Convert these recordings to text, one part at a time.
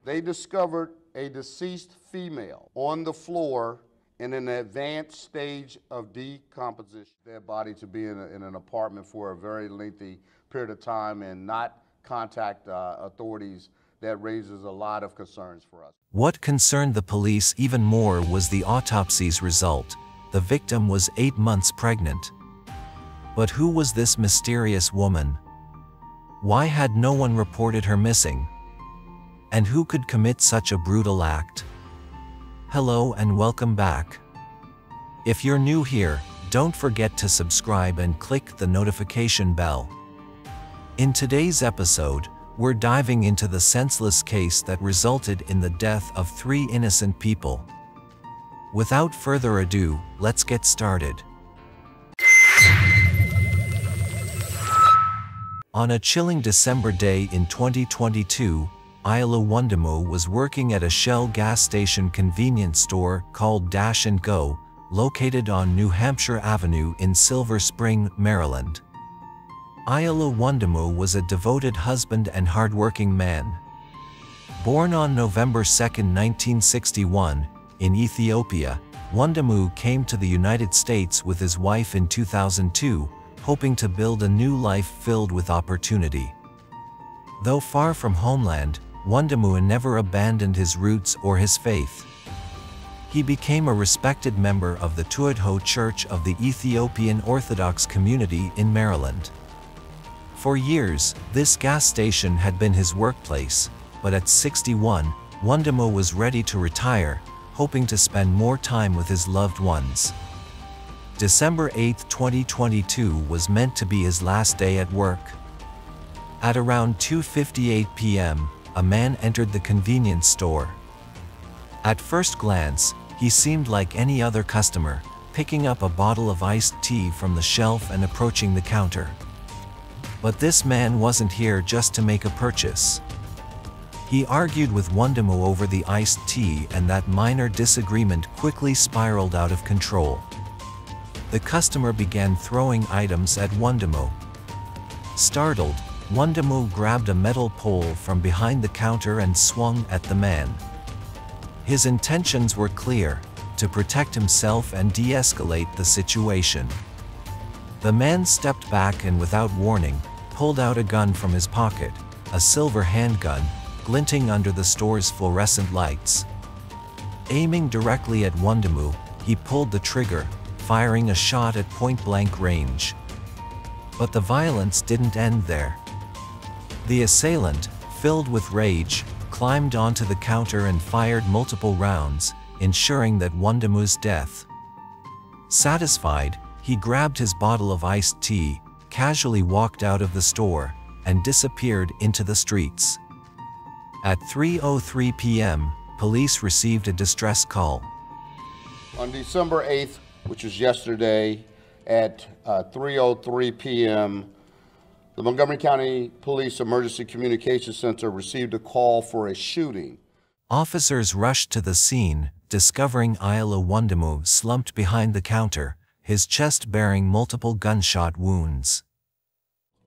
They discovered a deceased female on the floor in an advanced stage of decomposition. Their body to be in an apartment for a very lengthy period of time and not contact authorities, that raises a lot of concerns for us. What concerned the police even more was the autopsy's result. The victim was 8 months pregnant. But who was this mysterious woman? Why had no one reported her missing? And who could commit such a brutal act? Hello and welcome back. If you're new here, don't forget to subscribe and click the notification bell. In today's episode, we're diving into the senseless case that resulted in the death of 3 innocent people. Without further ado, let's get started. On a chilling December day in 2022, Ayala Wondimu was working at a Shell gas station convenience store called Dash & Go, located on New Hampshire Avenue in Silver Spring, Maryland. Ayala Wondimu was a devoted husband and hardworking man. Born on November 2, 1961, in Ethiopia, Wondimu came to the United States with his wife in 2002, hoping to build a new life filled with opportunity. Though far from homeland, Wondimu never abandoned his roots or his faith. He became a respected member of the Tuadho Church of the Ethiopian Orthodox community in Maryland. For years, this gas station had been his workplace, but at 61, Wondimu was ready to retire, hoping to spend more time with his loved ones. December 8, 2022 was meant to be his last day at work. At around 2:58 p.m., a man entered the convenience store. At first glance, he seemed like any other customer, picking up a bottle of iced tea from the shelf and approaching the counter. But this man wasn't here just to make a purchase. He argued with Wondimu over the iced tea, and that minor disagreement quickly spiraled out of control. The customer began throwing items at Wondimu. Startled, Wondimu grabbed a metal pole from behind the counter and swung at the man. His intentions were clear: to protect himself and de-escalate the situation. The man stepped back and without warning, pulled out a gun from his pocket, a silver handgun, glinting under the store's fluorescent lights. Aiming directly at Wondimu, he pulled the trigger, firing a shot at point-blank range. But the violence didn't end there. The assailant, filled with rage, climbed onto the counter and fired multiple rounds, ensuring that Wondimu's death. Satisfied, he grabbed his bottle of iced tea, casually walked out of the store, and disappeared into the streets. At 3:03 p.m., police received a distress call. On December 8th, which was yesterday, at 3:03 p.m., the Montgomery County Police Emergency Communications Center received a call for a shooting. Officers rushed to the scene, discovering Ayala Wondimu slumped behind the counter, his chest bearing multiple gunshot wounds.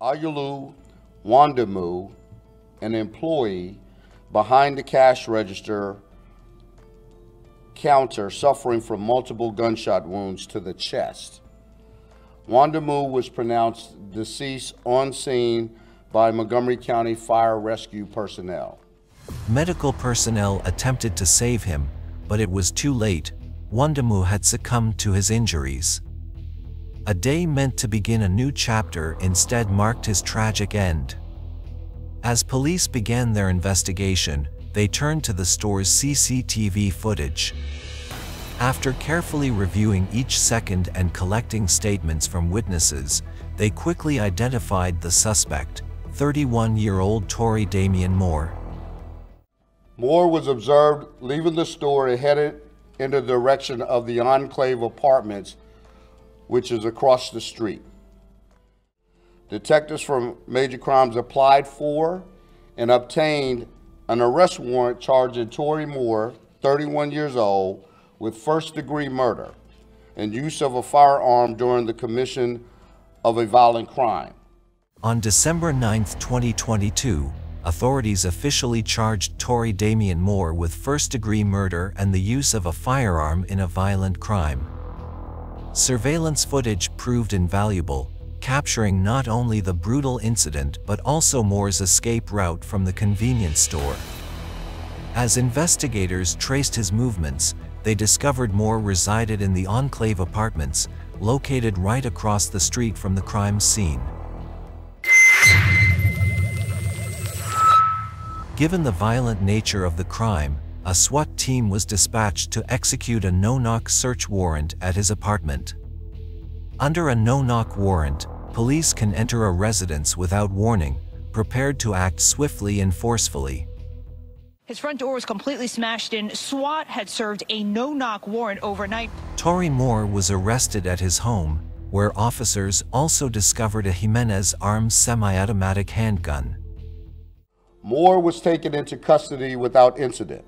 Ayala Wondimu, an employee behind the cash register counter, suffering from multiple gunshot wounds to the chest. Wondimu was pronounced deceased on scene by Montgomery County Fire Rescue personnel. Medical personnel attempted to save him, but it was too late. Wondimu had succumbed to his injuries. A day meant to begin a new chapter instead marked his tragic end. As police began their investigation, they turned to the store's CCTV footage. After carefully reviewing each second and collecting statements from witnesses, they quickly identified the suspect, 31-year-old Tory Damian Moore. Moore was observed leaving the store and headed in the direction of the Enclave Apartments, which is across the street. Detectives from Major Crimes applied for and obtained an arrest warrant charging Tory Moore, 31 years old, with first-degree murder and use of a firearm during the commission of a violent crime. On December 9, 2022, authorities officially charged Tory Damian Moore with first-degree murder and the use of a firearm in a violent crime. Surveillance footage proved invaluable, capturing not only the brutal incident but also Moore's escape route from the convenience store. As investigators traced his movements, they discovered Moore resided in the Enclave Apartments, located right across the street from the crime scene. Given the violent nature of the crime, a SWAT team was dispatched to execute a no-knock search warrant at his apartment. Under a no-knock warrant, police can enter a residence without warning, prepared to act swiftly and forcefully. His front door was completely smashed in. SWAT had served a no-knock warrant overnight. Tory Moore was arrested at his home, where officers also discovered a Jimenez armed semi-automatic handgun. Moore was taken into custody without incident.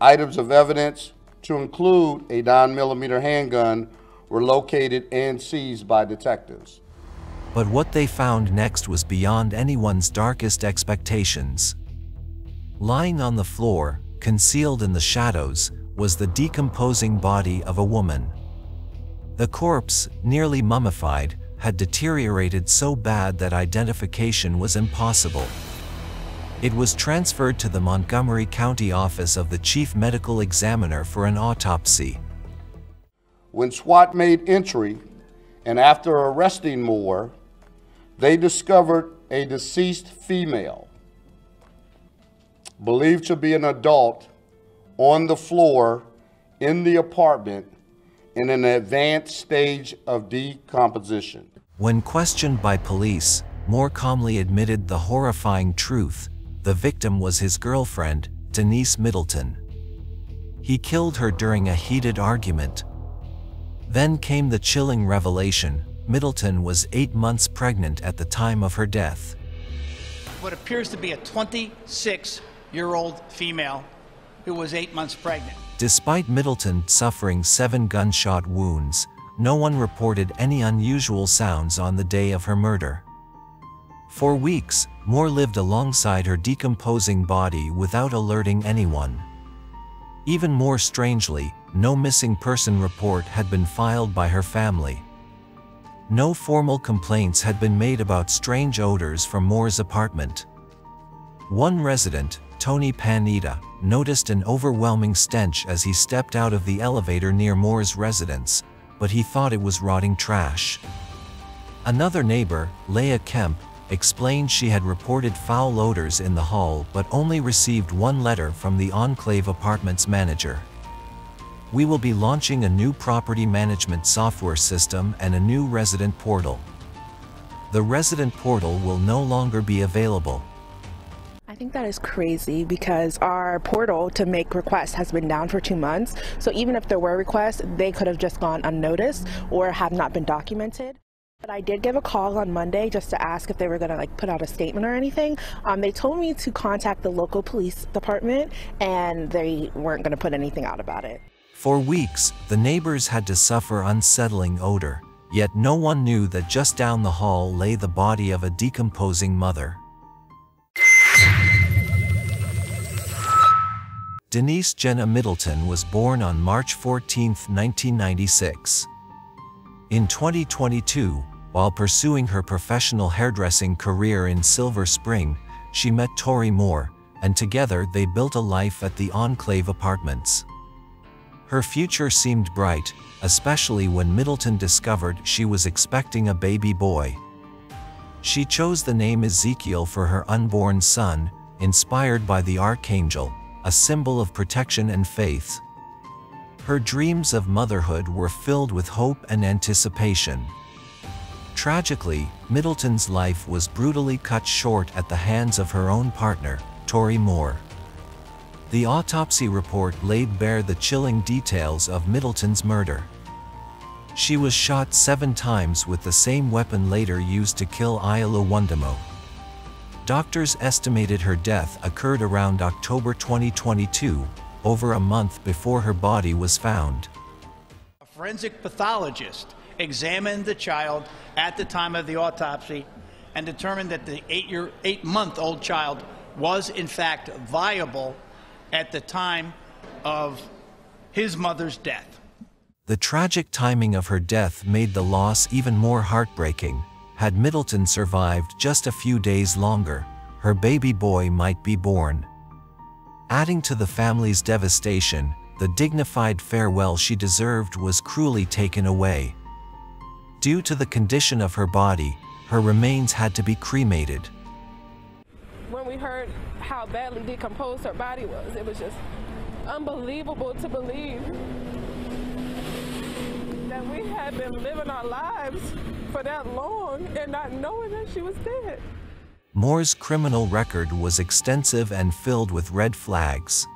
Items of evidence, to include a 9mm handgun, were located and seized by detectives. But what they found next was beyond anyone's darkest expectations. Lying on the floor, concealed in the shadows, was the decomposing body of a woman. The corpse, nearly mummified, had deteriorated so bad that identification was impossible. It was transferred to the Montgomery County office of the Chief Medical Examiner for an autopsy. When SWAT made entry, and after arresting Moore, they discovered a deceased female, believed to be an adult, on the floor in the apartment in an advanced stage of decomposition. When questioned by police, Moore calmly admitted the horrifying truth: the victim was his girlfriend, Denise Middleton. He killed her during a heated argument. Then came the chilling revelation: Middleton was 8 months pregnant at the time of her death. What appears to be a 26-year-old female who was 8 months pregnant. Despite Middleton suffering 7 gunshot wounds, no one reported any unusual sounds on the day of her murder. For weeks, Moore lived alongside her decomposing body without alerting anyone. Even more strangely, no missing person report had been filed by her family. No formal complaints had been made about strange odors from Moore's apartment. One resident, Tony Panetta, noticed an overwhelming stench as he stepped out of the elevator near Moore's residence, but he thought it was rotting trash. Another neighbor, Leah Kemp, explained she had reported foul odors in the hall but only received one letter from the Enclave Apartments manager. We will be launching a new property management software system and a new resident portal. The resident portal will no longer be available. I think that is crazy because our portal to make requests has been down for 2 months. So even if there were requests, they could have just gone unnoticed or have not been documented. But I did give a call on Monday just to ask if they were going to put out a statement or anything. They told me to contact the local police department and they weren't going to put anything out about it. For weeks, the neighbors had to suffer unsettling odor, yet no one knew that just down the hall lay the body of a decomposing mother. Denise Jenna Middleton was born on March 14, 1996. In 2022, while pursuing her professional hairdressing career in Silver Spring, she met Tory Moore, and together they built a life at the Enclave Apartments. Her future seemed bright, especially when Middleton discovered she was expecting a baby boy. She chose the name Ezekiel for her unborn son, inspired by the archangel, a symbol of protection and faith. Her dreams of motherhood were filled with hope and anticipation. Tragically, Middleton's life was brutally cut short at the hands of her own partner, Tory Moore. The autopsy report laid bare the chilling details of Middleton's murder. She was shot 7 times with the same weapon later used to kill Ayala Wundamo. Doctors estimated her death occurred around October 2022, over a month before her body was found. A forensic pathologist examined the child at the time of the autopsy and determined that the 8-month-old child was in fact viable at the time of his mother's death. The tragic timing of her death made the loss even more heartbreaking. Had Middleton survived just a few days longer, her baby boy might be born. Adding to the family's devastation, the dignified farewell she deserved was cruelly taken away. Due to the condition of her body, her remains had to be cremated. When we heard how badly decomposed her body was, it was just unbelievable to believe that we had been living our lives for that long and not knowing that she was dead. Moore's criminal record was extensive and filled with red flags.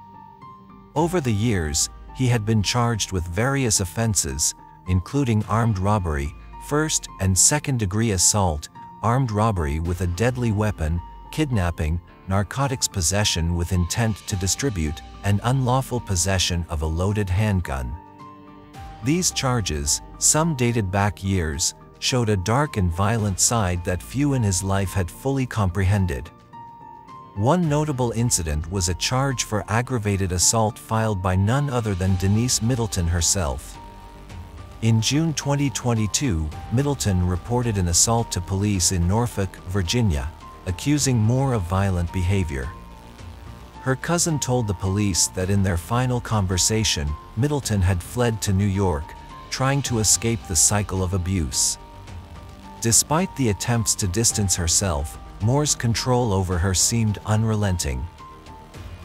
Over the years, he had been charged with various offenses, including armed robbery, first and second-degree assault, armed robbery with a deadly weapon, kidnapping, narcotics possession with intent to distribute, and unlawful possession of a loaded handgun. These charges, some dated back years, showed a dark and violent side that few in his life had fully comprehended. One notable incident was a charge for aggravated assault filed by none other than Denise Middleton herself. In June 2022, Middleton reported an assault to police in Norfolk, Virginia, accusing Moore of violent behavior. Her cousin told the police that in their final conversation, Middleton had fled to New York, trying to escape the cycle of abuse. Despite the attempts to distance herself, Moore's control over her seemed unrelenting.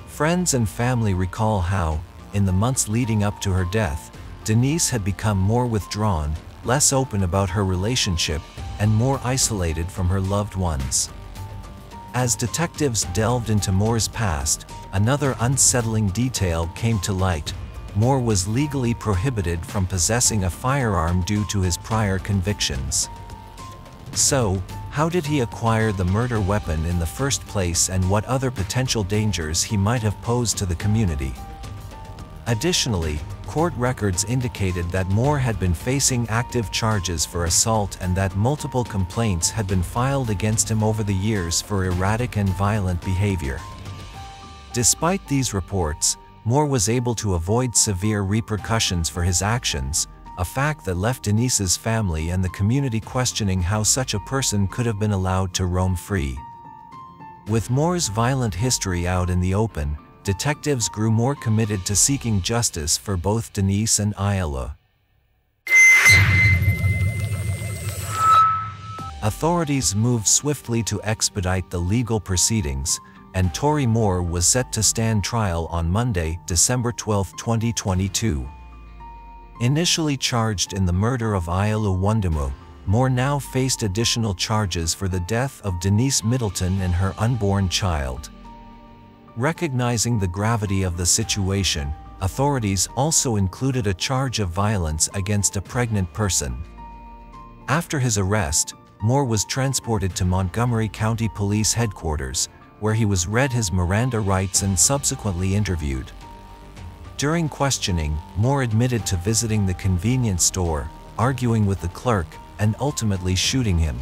Friends and family recall how, in the months leading up to her death, Denise had become more withdrawn, less open about her relationship, and more isolated from her loved ones. As detectives delved into Moore's past, another unsettling detail came to light. Moore was legally prohibited from possessing a firearm due to his prior convictions. So, how did he acquire the murder weapon in the first place, and what other potential dangers he might have posed to the community? Additionally, court records indicated that Moore had been facing active charges for assault and that multiple complaints had been filed against him over the years for erratic and violent behavior. Despite these reports, Moore was able to avoid severe repercussions for his actions, a fact that left Denise's family and the community questioning how such a person could have been allowed to roam free. With Moore's violent history out in the open, detectives grew more committed to seeking justice for both Denise and Ayala. Authorities moved swiftly to expedite the legal proceedings, and Tory Moore was set to stand trial on Monday, December 12, 2022. Initially charged in the murder of Ayala Wundumo, Moore now faced additional charges for the death of Denise Middleton and her unborn child. Recognizing the gravity of the situation, authorities also included a charge of violence against a pregnant person. After his arrest, Moore was transported to Montgomery County Police Headquarters, where he was read his Miranda rights and subsequently interviewed. During questioning, Moore admitted to visiting the convenience store, arguing with the clerk, and ultimately shooting him.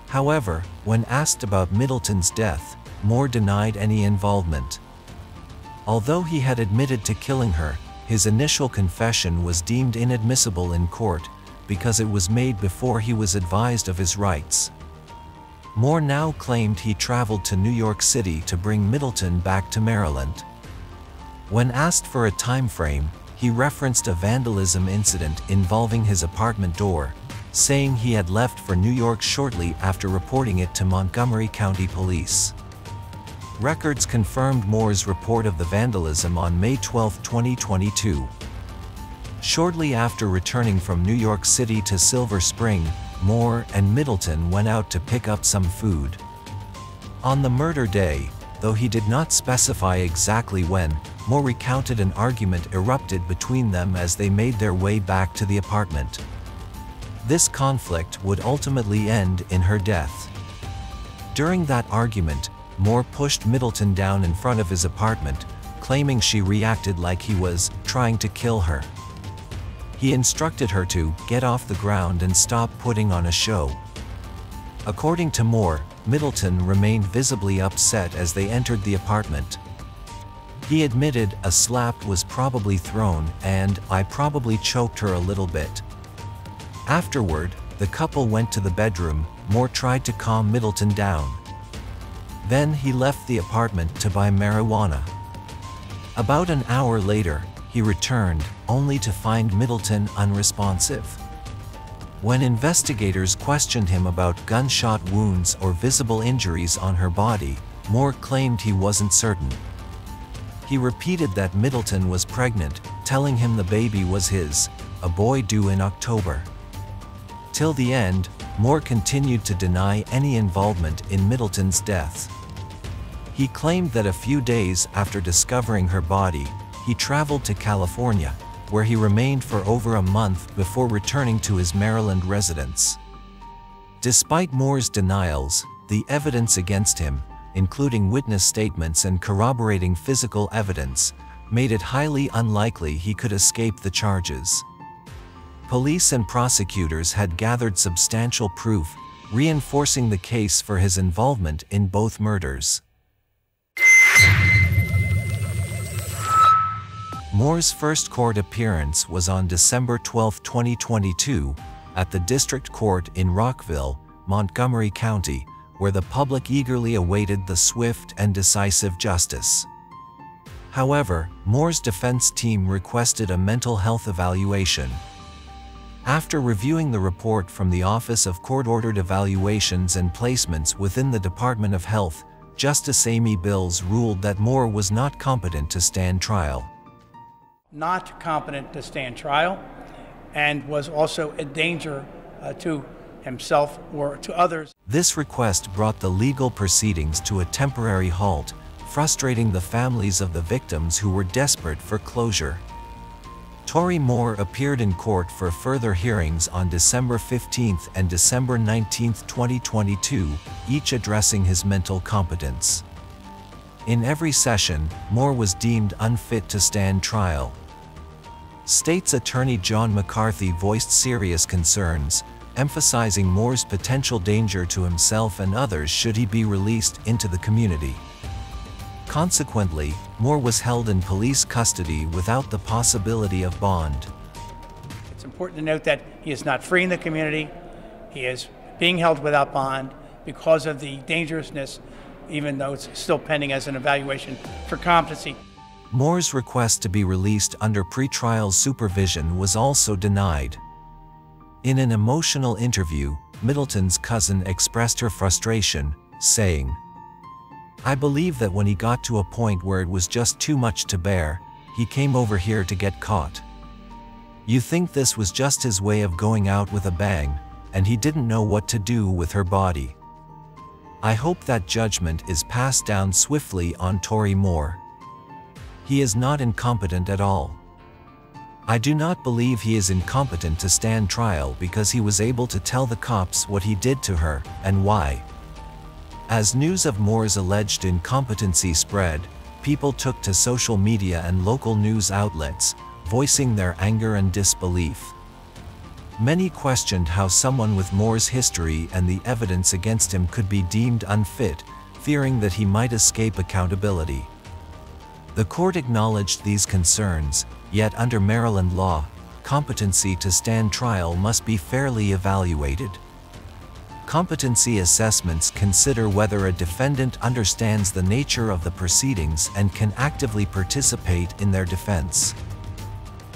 However, when asked about Middleton's death, Moore denied any involvement. Although he had admitted to killing her, his initial confession was deemed inadmissible in court because it was made before he was advised of his rights. Moore now claimed he traveled to New York City to bring Middleton back to Maryland. When asked for a time frame, he referenced a vandalism incident involving his apartment door, saying he had left for New York shortly after reporting it to Montgomery County Police. Records confirmed Moore's report of the vandalism on May 12, 2022. Shortly after returning from New York City to Silver Spring, Moore and Middleton went out to pick up some food. On the murder day, though he did not specify exactly when, Moore recounted an argument erupted between them as they made their way back to the apartment. This conflict would ultimately end in her death. During that argument, Moore pushed Middleton down in front of his apartment, claiming she reacted like he was trying to kill her. He instructed her to get off the ground and stop putting on a show. According to Moore, Middleton remained visibly upset as they entered the apartment. He admitted a slap was probably thrown and I probably choked her a little bit. Afterward, the couple went to the bedroom. Moore tried to calm Middleton down. Then he left the apartment to buy marijuana. About an hour later, he returned, only to find Middleton unresponsive. When investigators questioned him about gunshot wounds or visible injuries on her body, Moore claimed he wasn't certain. He repeated that Middleton was pregnant, telling him the baby was his, a boy due in October. Till the end, Moore continued to deny any involvement in Middleton's death. He claimed that a few days after discovering her body, he traveled to California, where he remained for over a month before returning to his Maryland residence. Despite Moore's denials, the evidence against him, including witness statements and corroborating physical evidence, made it highly unlikely he could escape the charges. Police and prosecutors had gathered substantial proof, reinforcing the case for his involvement in both murders. Moore's first court appearance was on December 12, 2022, at the District Court in Rockville, Montgomery County, where the public eagerly awaited the swift and decisive justice. However, Moore's defense team requested a mental health evaluation. After reviewing the report from the Office of Court-Ordered Evaluations and Placements within the Department of Health, Justice Amy Bills ruled that Moore was not competent to stand trial. Not competent to stand trial, and was also a danger to himself or to others. This request brought the legal proceedings to a temporary halt, frustrating the families of the victims who were desperate for closure. Tory Moore appeared in court for further hearings on December 15 and December 19, 2022, each addressing his mental competence. In every session, Moore was deemed unfit to stand trial. State's Attorney John McCarthy voiced serious concerns, emphasizing Moore's potential danger to himself and others should he be released into the community. Consequently, Moore was held in police custody without the possibility of bond. It's important to note that he is not free in the community. He is being held without bond because of the dangerousness, even though it's still pending as an evaluation for competency. Moore's request to be released under pretrial supervision was also denied. In an emotional interview, Middleton's cousin expressed her frustration, saying, "I believe that when he got to a point where it was just too much to bear, he came over here to get caught. You think this was just his way of going out with a bang, and he didn't know what to do with her body. I hope that judgment is passed down swiftly on Tory Moore. He is not incompetent at all. I do not believe he is incompetent to stand trial because he was able to tell the cops what he did to her and why." As news of Moore's alleged incompetency spread, people took to social media and local news outlets, voicing their anger and disbelief. Many questioned how someone with Moore's history and the evidence against him could be deemed unfit, fearing that he might escape accountability. The court acknowledged these concerns, yet under Maryland law, competency to stand trial must be fairly evaluated. Competency assessments consider whether a defendant understands the nature of the proceedings and can actively participate in their defense.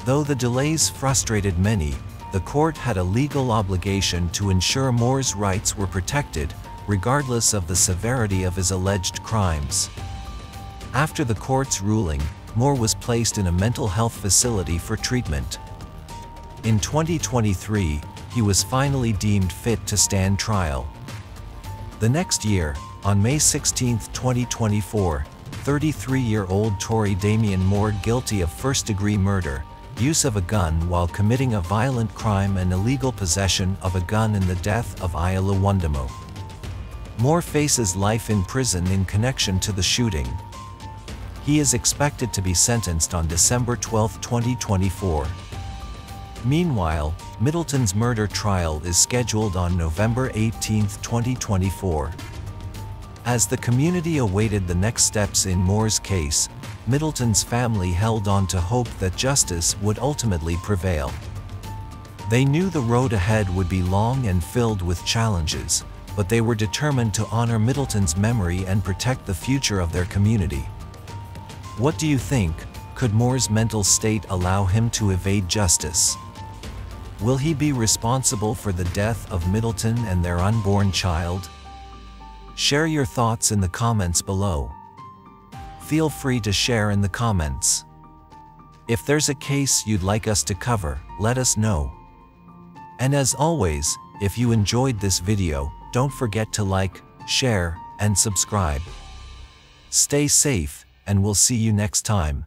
Though the delays frustrated many, the court had a legal obligation to ensure Moore's rights were protected, regardless of the severity of his alleged crimes. After the court's ruling, Moore was placed in a mental health facility for treatment. In 2023, he was finally deemed fit to stand trial. The next year, on May 16, 2024, 33-year-old Tory Damian Moore, guilty of first-degree murder, use of a gun while committing a violent crime and illegal possession of a gun in the death of Isla Wundamo. Moore faces life in prison in connection to the shooting. He is expected to be sentenced on December 12, 2024. Meanwhile, Middleton's murder trial is scheduled on November 18, 2024. As the community awaited the next steps in Moore's case, Middleton's family held on to hope that justice would ultimately prevail. They knew the road ahead would be long and filled with challenges, but they were determined to honor Middleton's memory and protect the future of their community. What do you think? Could Moore's mental state allow him to evade justice? Will he be responsible for the death of Middleton and their unborn child? Share your thoughts in the comments below. Feel free to share in the comments. If there's a case you'd like us to cover, let us know. And as always, if you enjoyed this video, don't forget to like, share, and subscribe. Stay safe, and we'll see you next time.